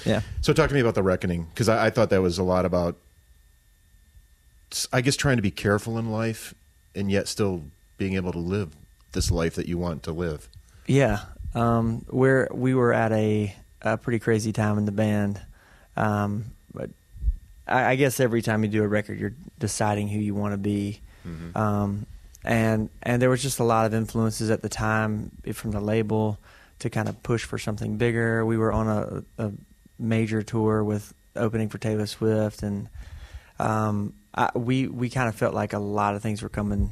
Yeah. So talk to me about The Reckoning, because I thought that was a lot about, I guess, trying to be careful in life and yet still being able to live this life that you want to live. Yeah. We were at a pretty crazy time in the band. But I guess every time you do a record, you're deciding who you want to be. Mm-hmm. And there was just a lot of influences at the time from the label to kind of push for something bigger. We were on a major tour with opening for Taylor Swift, and we kind of felt like a lot of things were coming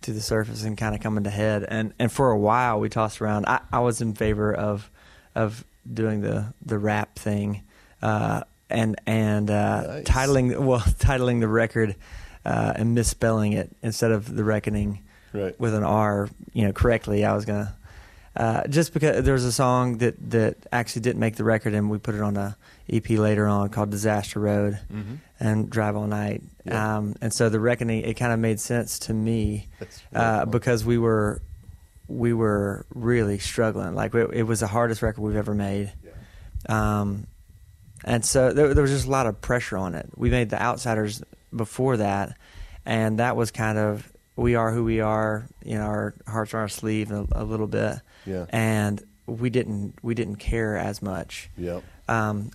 to the surface and kind of coming to head. And for a while we tossed around. I was in favor of doing the rap thing, and nice. titling the record and misspelling it instead of The Reckoning, right, with an R, correctly. I was gonna just because there was a song that actually didn't make the record, and we put it on a EP later on called Disaster Road, mm-hmm. and Drive All Night. Yeah. And so The Reckoning, it kind of made sense to me because we were really struggling. Like it was the hardest record we've ever made. Yeah. And so there was just a lot of pressure on it. We made The Outsiders before that, and that was kind of, we are who we are, our hearts on our sleeve a little bit. Yeah. And we didn't care as much. Yep.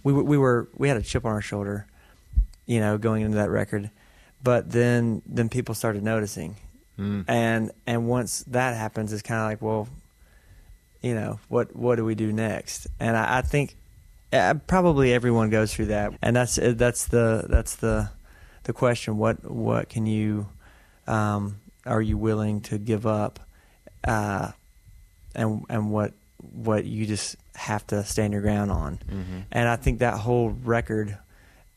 We had a chip on our shoulder, going into that record, but then people started noticing. And once that happens, it's kind of like, well, what do we do next? And I think probably everyone goes through that, and that's the question. What can you are you willing to give up, and what you just have to stand your ground on. Mm-hmm. And I think that whole record,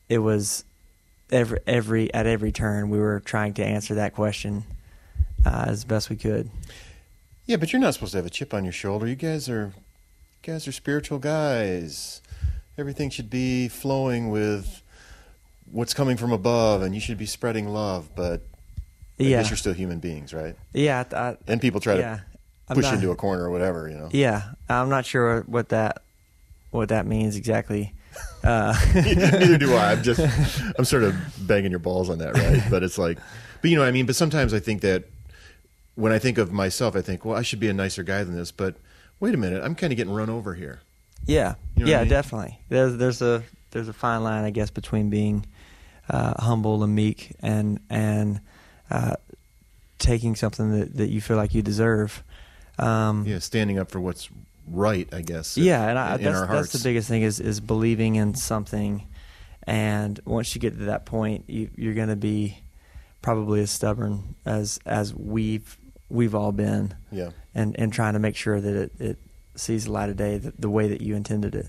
it was at every turn we were trying to answer that question as best we could. Yeah, but you're not supposed to have a chip on your shoulder. You guys are spiritual guys. Everything should be flowing with what's coming from above, and you should be spreading love. But I guess you're still human beings, right? Yeah. And people try to push you into a corner or whatever, Yeah, I'm not sure what that means exactly. Neither do I. I'm sort of banging your balls on that, right? But it's like, but what I mean. But sometimes I think that when I think of myself, I think, well, I should be a nicer guy than this. But wait a minute, I'm kind of getting run over here. Yeah, what I mean? Definitely. There's a fine line, I guess, between being humble and meek and taking something that you feel like you deserve. Standing up for what's right, I guess. And that's the biggest thing is believing in something, and once you get to that point, you're going to be probably as stubborn as we've all been. Yeah. And trying to make sure that it sees the light of day the way that you intended it.